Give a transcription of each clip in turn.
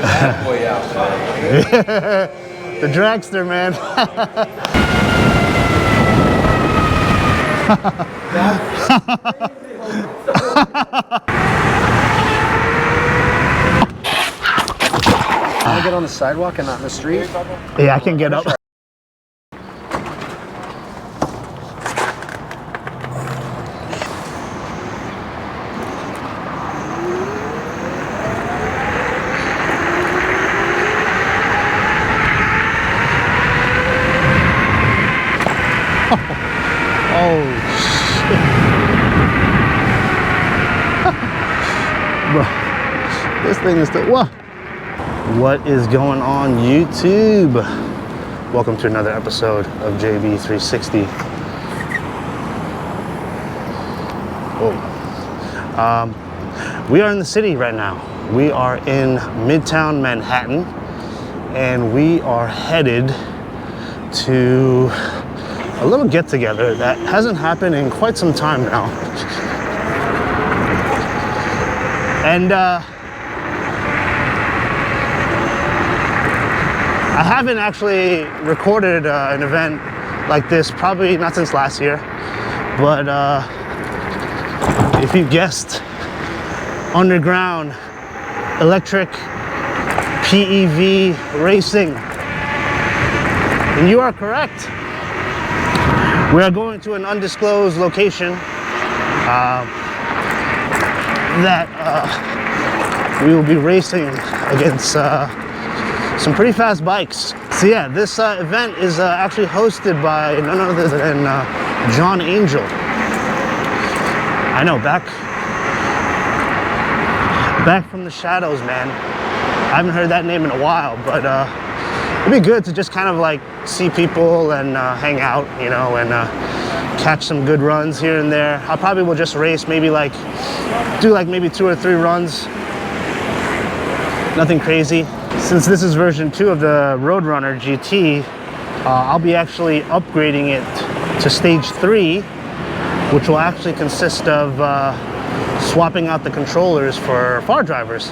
bad boy out The dragster, man. Can I get on the sidewalk and not in the street? Yeah, I can get up. Oh, shit. Bro, this thing is still, what is going on, YouTube? Welcome to another episode of JB360. We are in the city right now. We are in Midtown Manhattan, and we are headed to a little get-together that hasn't happened in quite some time now. And I haven't actually recorded an event like this, probably not since last year, but if you guessed, underground electric PEV racing, and you are correct. We are going to an undisclosed location that we will be racing against some pretty fast bikes. So yeah, this event is actually hosted by none other than John Angel. I know, back from the shadows, man. I haven't heard that name in a while, but it'd be good to just kind of like see people and hang out, you know, and catch some good runs here and there. I probably will just race, maybe like do like maybe 2 or 3 runs. Nothing crazy. Since this is version 2 of the Roadrunner GT, I'll be actually upgrading it to stage 3, which will actually consist of swapping out the controllers for far drivers.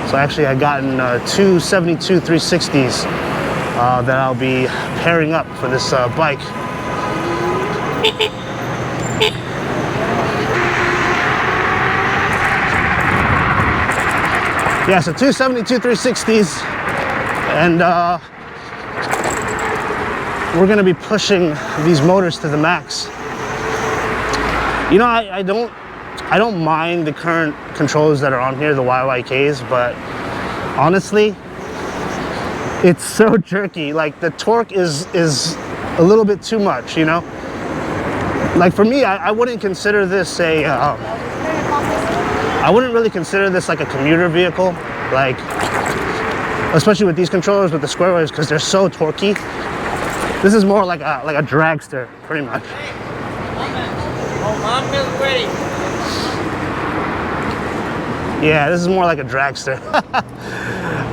So actually I've gotten 2 72 360s that I'll be pairing up for this bike. Yeah, so 2 72 360s, and we're gonna be pushing these motors to the max. You know, I don't mind the current controllers that are on here, the YYKs, but honestly, it's so jerky. Like, the torque is a little bit too much, you know? Like, for me, I wouldn't consider this a, I wouldn't really consider this like a commuter vehicle, like, especially with these controllers with the square waves, because they're so torquey. This is more like a dragster, pretty much. Yeah, this is more like a dragster.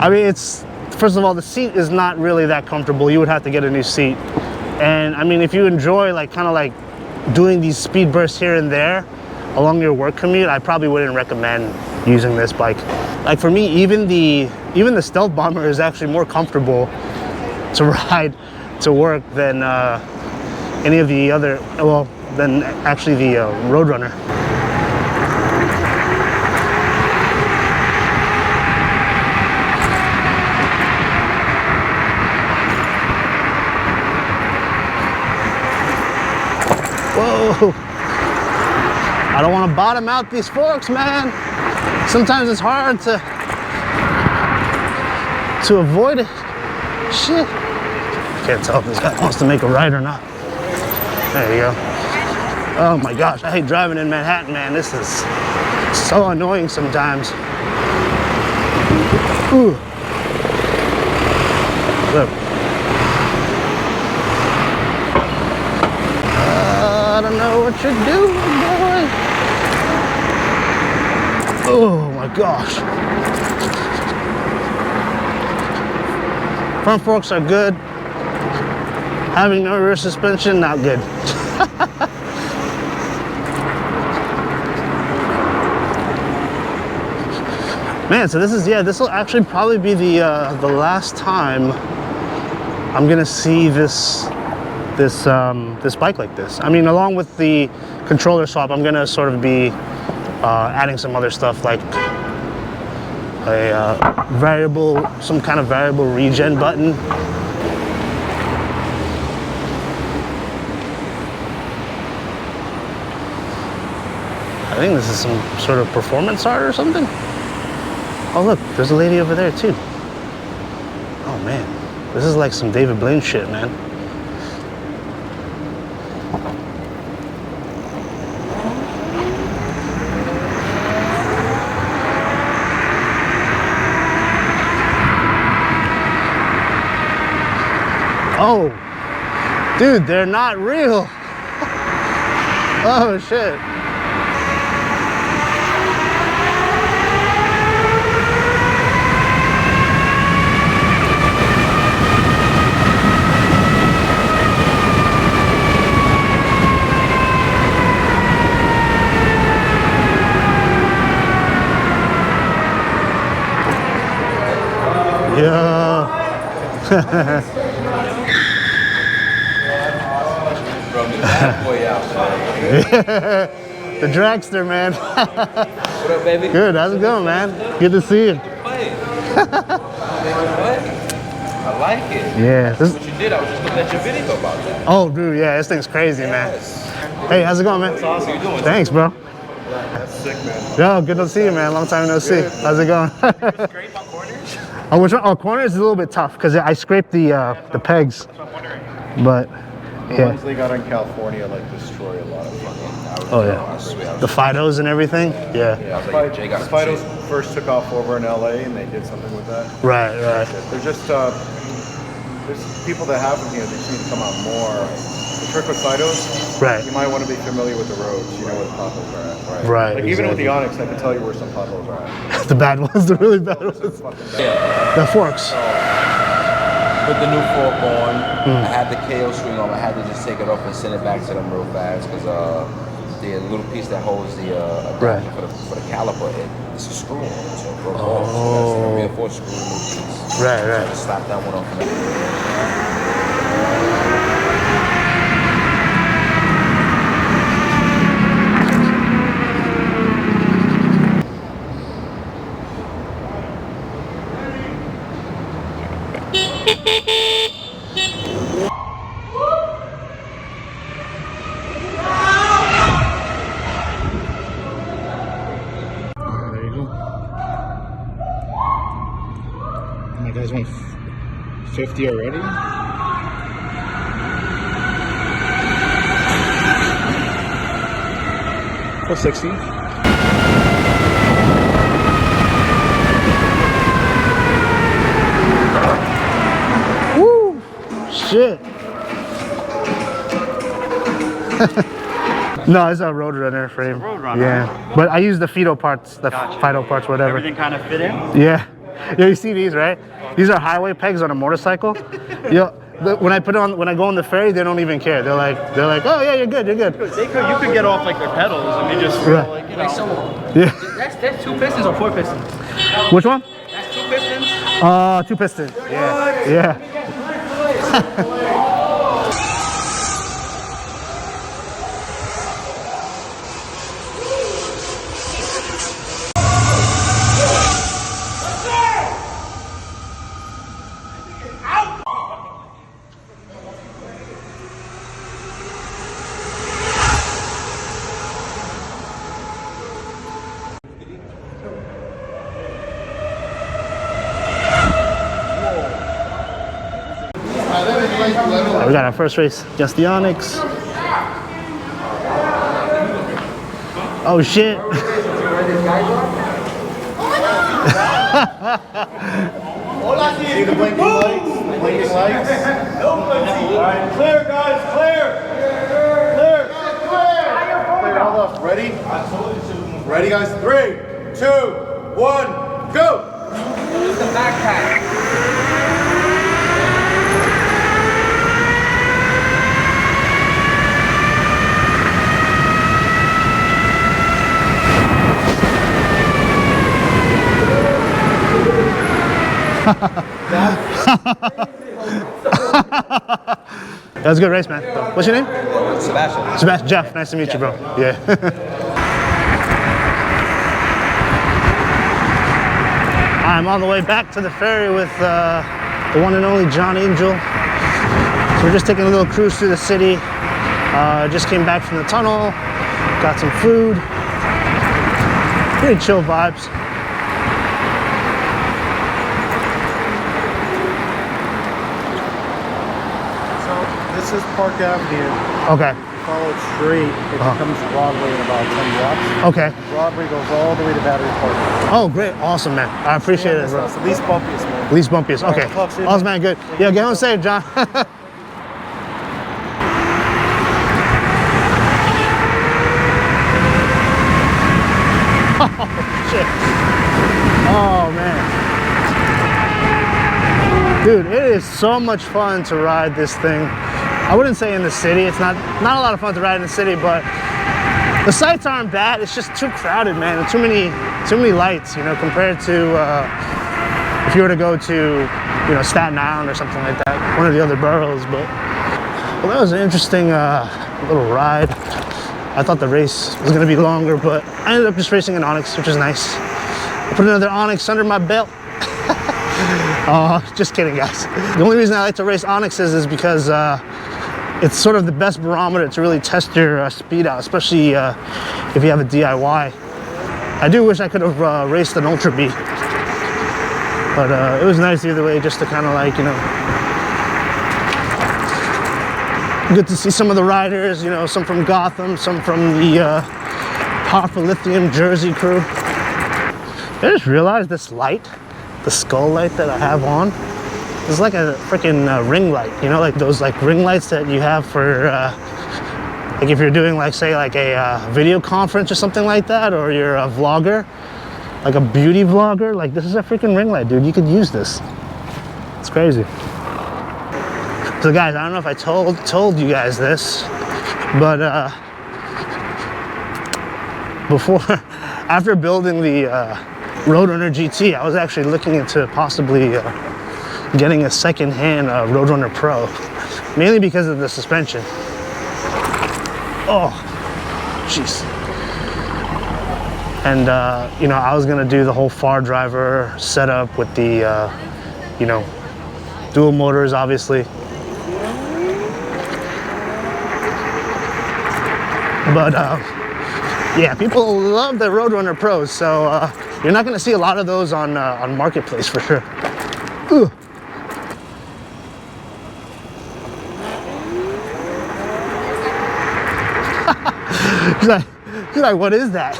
I mean, it's, first of all, the seat is not really that comfortable. You would have to get a new seat. And I mean, if you enjoy like kind of like doing these speed bursts here and there along your work commute, I probably wouldn't recommend using this bike. Like, for me, even the Stealth Bomber is actually more comfortable to ride to work than any of the other, well, than actually the Roadrunner. Whoa! I don't want to bottom out these forks, man. Sometimes it's hard to avoid it. Shit. Can't tell if this guy wants to make a right or not. There you go. Oh my gosh, I hate driving in Manhattan, man. This is so annoying sometimes. Ooh. Look. I don't know what you're doing, boy. Oh my gosh. Front forks are good. Having no rear suspension, not good. Man, so this is, yeah, this will actually probably be the last time I'm gonna see this bike like this. I mean, along with the controller swap, I'm gonna sort of be adding some other stuff like a some kind of variable regen button. I think this is some sort of performance art or something. Oh look, there's a lady over there too. Oh man, this is like some David Blaine shit, man. Oh, dude, they're not real. Oh shit. Yeah. From the bad boy out there. The dragster, man. What up, baby? Good, how's it going, man? Good to see you. Play. What? I like it. Yeah. That's what you did. I was just looking at your video about that. Oh, dude, yeah, this thing's crazy, man. Yes. Hey, how's it going, man? How you doing? Thanks, bro. That's sick, man. Yo, good to see you, man. Long time no see. How's it going? Scrape on corners? Oh, which one? Oh, corners is a little bit tough because I scraped the pegs. That's what I'm wondering. But The yeah. ones they got in California like destroy a lot of fucking. Oh yeah. The Fidos and everything. Yeah. Yeah, I was like, Jay got The some Fidos shit. first took off over in LA and they did something with that. Right. Right. They're just there's people that have them here. They seem to come out more. The trick with Fidos, Right. you might want to be familiar with the roads. You know where the potholes are at. Right. Like even with the exactly. Onyx, I can tell you where some potholes are at. The bad ones, the really bad ones. Fucking bad. Yeah. The forks. Put the new fork on. I had the KO swing on. I had to just take it off and send it back to them real fast because the little piece that holds the adapter Right. for the caliper, it's a screw on. So it broke off. So Oh. that's a reinforced screw new piece. Right. So I Right. just slapped that one off. There you go. My guys went 50 already. Or 60. Woo! Shit. No, it's a Roadrunner frame. Roadrunner. Yeah, but I use the Fido parts, the Gotcha. Fido parts, whatever. Everything kind of fit in? Yeah. Yeah, you see these, right? These are highway pegs on a motorcycle. When I put on, when I go on the ferry, they don't even care. They're like, oh yeah, you're good, you're good. You could get off like their pedals and they just Right. like, you know. So Yeah. that's 2 pistons or 4 pistons? Which one? That's 2 pistons. 2 piston. Yeah. Yeah. We got our first race against the Onyx. Oh shit. See the blinking lights? The blinking lights? Alright, clear guys, clear! Clear! Clear, hold up. Ready? Ready guys? 3, 2, 1, go! It's the backpack. That was a good race, man. What's your name? Sebastian. Sebastian. Jeff. Nice to meet you, bro. Yeah. I'm on the way back to the ferry with the one and only John Angel. So we're just taking a little cruise through the city. Just came back from the tunnel, got some food. Pretty chill vibes. This is Park Avenue. Okay. Follow it straight. It becomes Broadway in about 10 blocks. Okay. Broadway goes all the way to Battery Park. Oh, great. Awesome, man. I appreciate it, bro. It's the least bumpiest, man. Least bumpiest. Okay. All right, talk soon. Awesome, man. Good. Yeah, get home safe, John. Oh, shit. Oh, man. Dude, it is so much fun to ride this thing. I wouldn't say in the city. It's not a lot of fun to ride in the city, but the sights aren't bad. It's just too crowded, man. And too many lights, you know, compared to if you were to go to, you know, Staten Island or something like that, one of the other boroughs. But well, that was an interesting little ride. I thought the race was gonna be longer, but I ended up just racing an Onyx, which is nice. I put another Onyx under my belt. Oh, just kidding, guys. The only reason I like to race Onyxes is because it's sort of the best barometer to really test your speed out, especially if you have a DIY. I do wish I could have raced an Ultra B, but it was nice either way, just to kind of like, you know, good to see some of the riders, you know, some from Gotham, some from the Powerful Lithium Jersey crew. I just realized this light, the skull light that I have on, is like a freaking ring light, you know, like those like ring lights that you have for like if you're doing like, say, like a video conference or something like that, or you're a vlogger, like a beauty vlogger. Like, this is a freaking ring light, dude. You could use this. It's crazy. So guys, I don't know if I told you guys this, but after building the Roadrunner GT, I was actually looking into possibly getting a second-hand Roadrunner Pro, mainly because of the suspension. Oh, jeez. And you know, I was gonna do the whole far driver setup with the you know, dual motors, obviously. But yeah, people love the Roadrunner Pros, so you're not going to see a lot of those on Marketplace for sure. Ooh. He's like, what is that?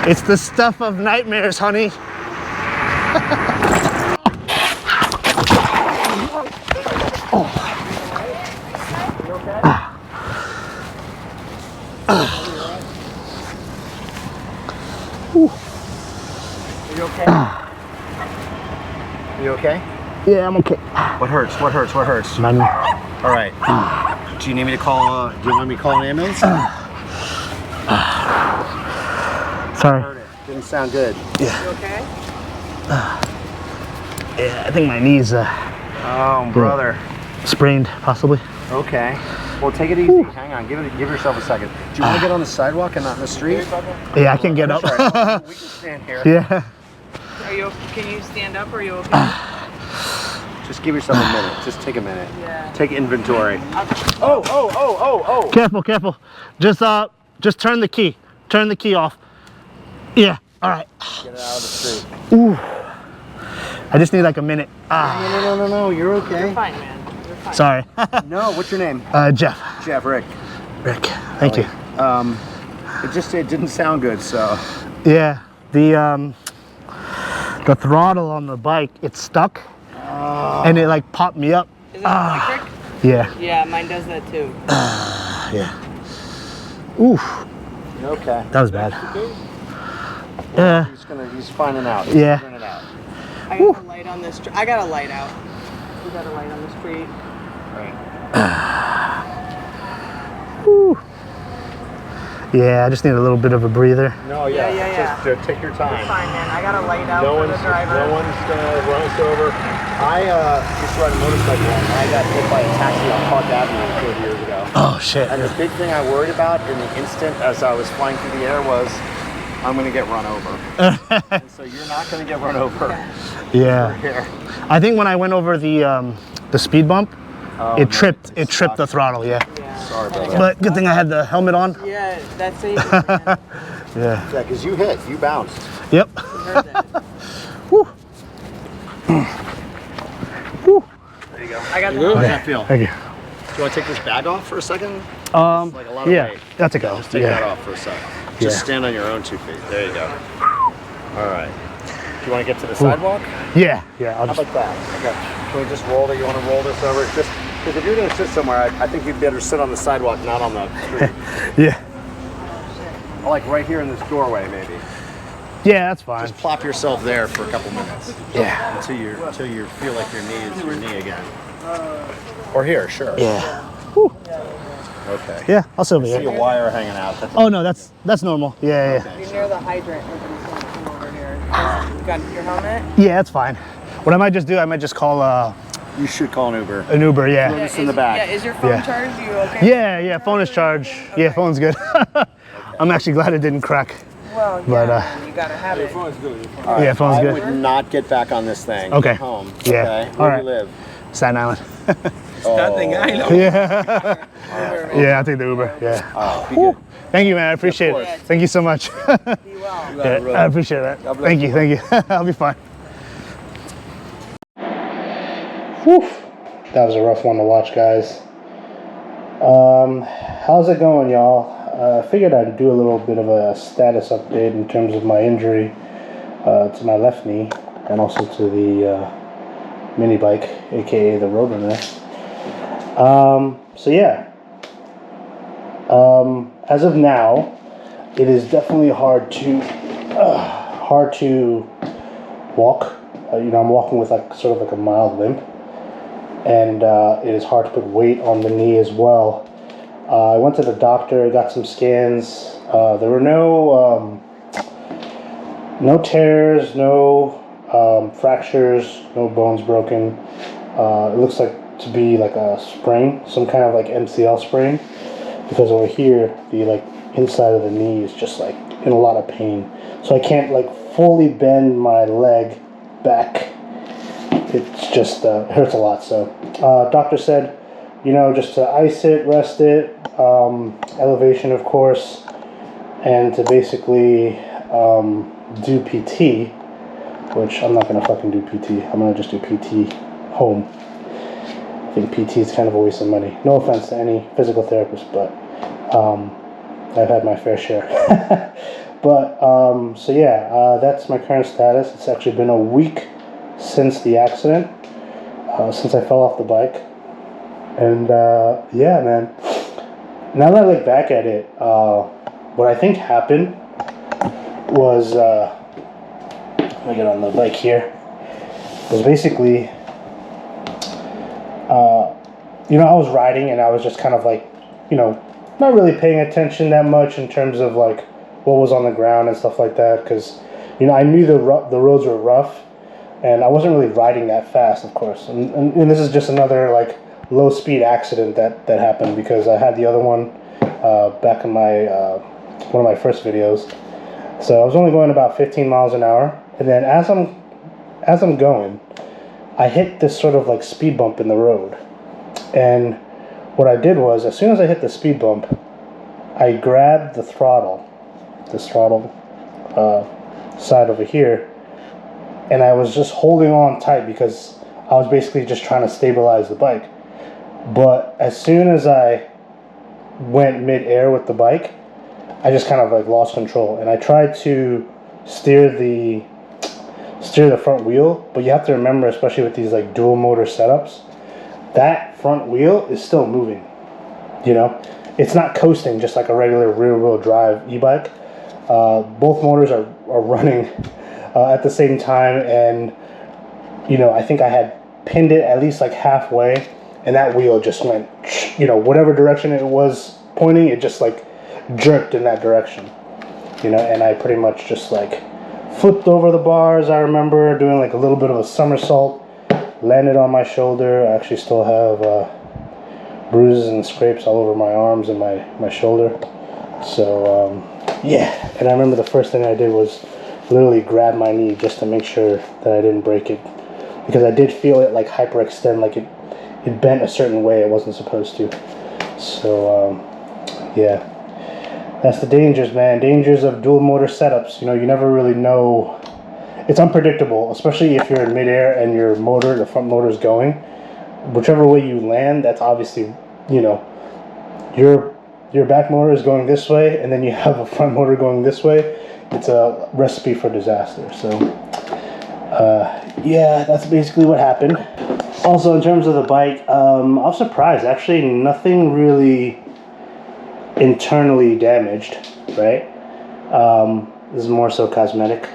It's the stuff of nightmares, honey. You okay? You okay? Yeah, I'm okay. What hurts? What hurts? What hurts? My knee. All right. Do you need me to call? Do you want me to call an ambulance? Sorry. Heard it. Didn't sound good. Yeah. You okay? Yeah, I think my knee's Oh, brother. sprained, possibly. Okay. Well, take it easy. Ooh. Hang on. Give yourself a second. Do you want to get on the sidewalk and not in the street? Yeah, I can get up. Right. We can stand here. Yeah. Can you stand up? Or are you okay? Just give yourself a minute. Just take a minute. Yeah. Take inventory. Oh. Careful, careful. Just turn the key. Turn the key off. Yeah. All right. Get it out of the street. Ooh. I just need like a minute. No. You're okay. You're fine, man. You're fine. Sorry. No. What's your name? Jeff. Jeff. Rick. Thank you. It didn't sound good. So. Yeah. The throttle on the bike, it's stuck, and it like popped me up. Is it electric? Yeah. Yeah, mine does that too. Yeah. Oof. You okay? That was bad. Yeah. He's finding out. He's Yeah. figuring it out. I got a light on this. I got a light out. We got a light on the street. Right. Yeah, I just need a little bit of a breather. No, Yeah. Just take your time. Fine, man. I got a light out No for the driver. one's gonna run us over. I used to ride a motorcycle and I got hit by a taxi on Park Avenue 4 years ago. Oh shit. And the big thing I worried about in the instant as I was flying through the air was, I'm gonna get run over. And so you're not gonna get run over. Yeah. Here. I think when I went over the speed bump, it tripped the throttle. Yeah. Sorry about that. But good thing I had the helmet on. Yeah, that's it. Man. Yeah. Yeah, because you hit, you bounced. Yep. You heard that. Whew. Whew. There you go. I got the How does that feel? Thank you. Do you want to take this bag off for a second? Like a lot of Yeah, weight. that's a go. Just take that off for a second. Just stand on your own 2 feet. There you go. All right. Do you want to get to the sidewalk? Yeah. I'll How just. about that? Okay. Can we just roll it? You want to roll this over? Just because if you're going to sit somewhere, I think you'd better sit on the sidewalk, not on the street. Yeah. Or like right here in this doorway, maybe. Yeah, that's fine. Just plop yourself there for a couple minutes. Yeah. Until you feel like your knee is your knee again. Or here, sure. Yeah. Whew. Okay. Yeah, I'll sit over See a here. wire hanging out. That's Oh no, that's normal. Yeah. You're near the hydrant. We're gonna come over here. You got your helmet? Yeah, that's fine. What I might just do, I might just call You should call an Uber. an Uber. Yeah. This in the back. Yeah, is your phone Yeah. charged? You okay? Yeah. Phone is charged. Yeah, phone's good. I'm actually glad it didn't crack. Well, yeah, But, you gotta have it. Yeah, phone's I good. would not get back on this thing. Okay. Get home. Yeah. Okay. All Where right. do you live? Staten Island. Nothing I know. Yeah. Yeah, I'll take the Uber. Yeah. Oh, be Whew. good. Thank you, man. I appreciate course. it. Thank you so much. Be well. Yeah, I appreciate that. Thank you. I'll be fine. Whew. That was a rough one to watch, guys. How's it going, y'all? I figured I'd do a little bit of a status update in terms of my injury to my left knee and also to the mini bike, aka the Roadrunner. So yeah. As of now, it is definitely hard to walk. I'm walking with like sort of like a mild limp, and it is hard to put weight on the knee as well. I went to the doctor, got some scans. There were no tears, no fractures, no bones broken. It looks like to be like a sprain, some kind of like MCL sprain, because over here the like inside of the knee is just like in a lot of pain, so I can't like fully bend my leg back. It's just it hurts a lot. So doctor said, just to ice it, rest it, elevation of course, and to basically do PT, which I'm not gonna fucking do PT. I'm gonna just do PT home. I think PT is kind of a waste of money. No offense to any physical therapist, but I've had my fair share. But so yeah, that's my current status. It's actually been a week since the accident, since I fell off the bike, and yeah, man. Now that I look back at it, what I think happened was, let me get on the bike here, was basically, I was riding and I was just kind of like, not really paying attention that much in terms of like what was on the ground and stuff like that, because, I knew the roads were rough and I wasn't really riding that fast, of course. And this is just another like low speed accident that happened, because I had the other one back in my one of my first videos. So I was only going about 15 miles an hour, and then as I'm going, I hit this sort of like speed bump in the road. And what I did was, as soon as I hit the speed bump, I grabbed this throttle side over here, and I was just holding on tight because I was basically just trying to stabilize the bike. But as soon as I went mid-air with the bike, I just kind of like lost control, and I tried to steer the front wheel, but you have to remember, especially with these like dual motor setups, that front wheel is still moving. It's not coasting just like a regular rear wheel drive e-bike. Both motors are running at the same time, and I think I had pinned it at least like halfway, and that wheel just went, whatever direction it was pointing, it just like jerked in that direction, you know, and I pretty much just like flipped over the bars. I remember doing like a little bit of a somersault, landed on my shoulder. I actually still have bruises and scrapes all over my arms and my shoulder. So yeah, and I remember the first thing I did was literally grab my knee just to make sure that I didn't break it, because I did feel it like hyperextend, like it bent a certain way it wasn't supposed to. So yeah, that's the dangers, man. Dangers of dual motor setups. You know, you never really know. It's unpredictable, especially if you're in midair and your motor, the front motor is going. Whichever way you land, that's obviously, you know, your back motor is going this way, and then you have a front motor going this way. It's a recipe for disaster. So yeah, that's basically what happened. Also, in terms of the bike, I was surprised. Actually, nothing really internally damaged, right? This is more so cosmetic.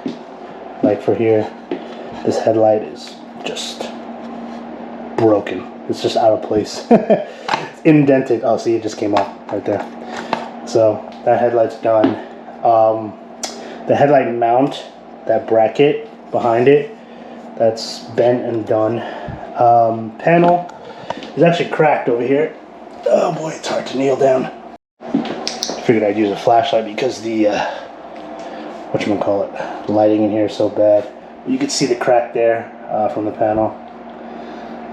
Like for here, this headlight is just broken. It's just out of place. It's indented. Oh, see, it just came off right there. So that headlight's done. The headlight mount, that bracket behind it, that's bent and done. Panel is actually cracked over here. Oh boy, it's hard to nail down. Figured I'd use a flashlight because the whatchamacallit, the lighting in here is so bad. You can see the crack there from the panel.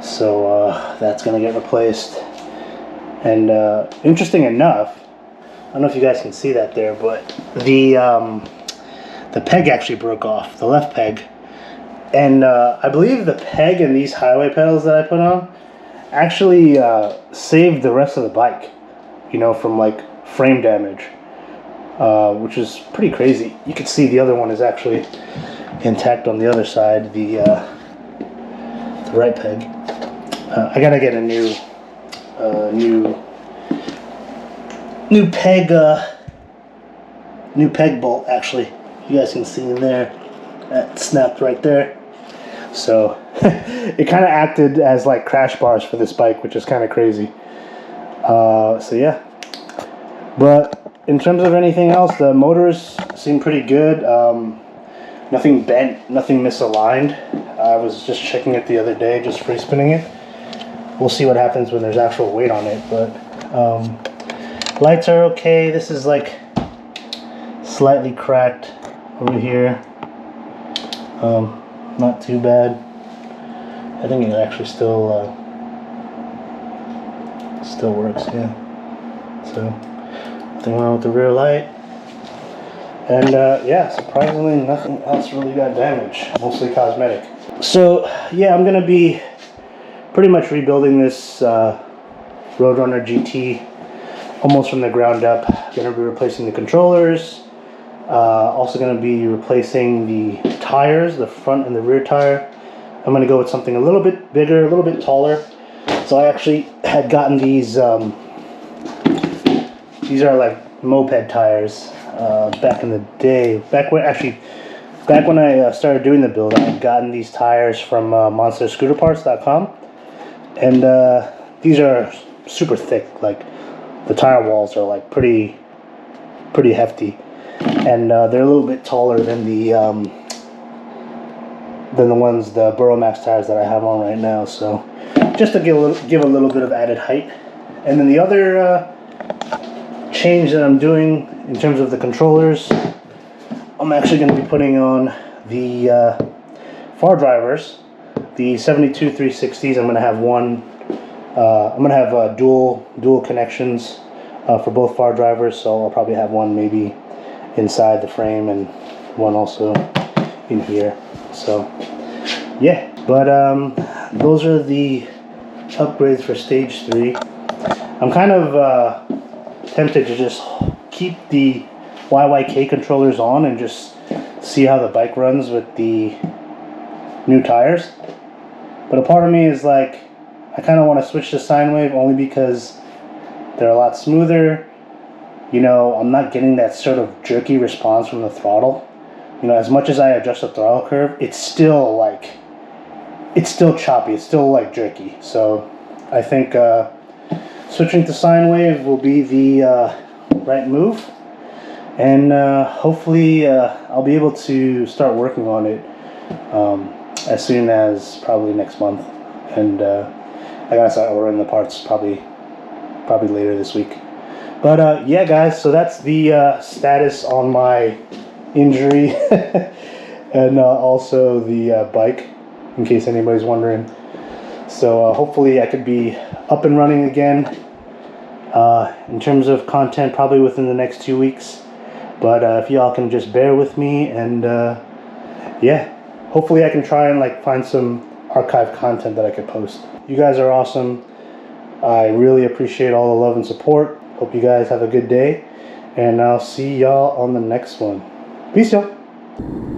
So that's gonna get replaced. And interesting enough, I don't know if you guys can see that there, but the peg actually broke off, the left peg. And I believe the peg and these highway pedals that I put on actually saved the rest of the bike, you know, from like frame damage, which is pretty crazy. You can see the other one is actually intact on the other side, the right peg. I gotta get a new peg bolt. Actually, you guys can see in there, that snapped right there. So it kind of acted as like crash bars for this bike, which is kind of crazy. So yeah, but in terms of anything else, the motors seem pretty good. Nothing bent, nothing misaligned. I was just checking it the other day, just free spinning it. We'll see what happens when there's actual weight on it, but lights are okay. This is like slightly cracked over here. Not too bad. I think it actually still works, yeah. So nothing wrong with the rear light. And yeah, surprisingly nothing else really got damaged, mostly cosmetic. So yeah, I'm gonna be pretty much rebuilding this Roadrunner GT almost from the ground up. Gonna be replacing the controllers. Also going to be replacing the tires, the front and the rear tire. I'm going to go with something a little bit bigger, a little bit taller. So I actually had gotten these are like moped tires back in the day. Back when I started doing the build, I had gotten these tires from monsterscooterparts.com. And these are super thick. Like the tire walls are like pretty hefty. And they're a little bit taller than the ones, the Burromax tires that I have on right now. So just to give a little bit of added height. And then the other change that I'm doing in terms of the controllers, I'm actually going to be putting on the far drivers, the 72 360s. I'm going to have one. I'm going to have dual connections for both far drivers. So I'll probably have one maybe inside the frame and one also in here. So yeah, but those are the upgrades for stage 3. I'm kind of tempted to just keep the YYK controllers on and just see how the bike runs with the new tires. But a part of me is like, I kind of want to switch to sine wave only because they're a lot smoother. You know, I'm not getting that sort of jerky response from the throttle. You know, as much as I adjust the throttle curve, it's still choppy. It's still like jerky. So I think switching to sine wave will be the right move. And hopefully I'll be able to start working on it as soon as probably next month. And I gotta start ordering the parts probably later this week. But yeah, guys, so that's the status on my injury and also the bike, in case anybody's wondering. So hopefully I could be up and running again in terms of content probably within the next 2 weeks. But if y'all can just bear with me, and yeah, hopefully I can try and like find some archive content that I could post. You guys are awesome. I really appreciate all the love and support. Hope you guys have a good day, and I'll see y'all on the next one. Peace, y'all.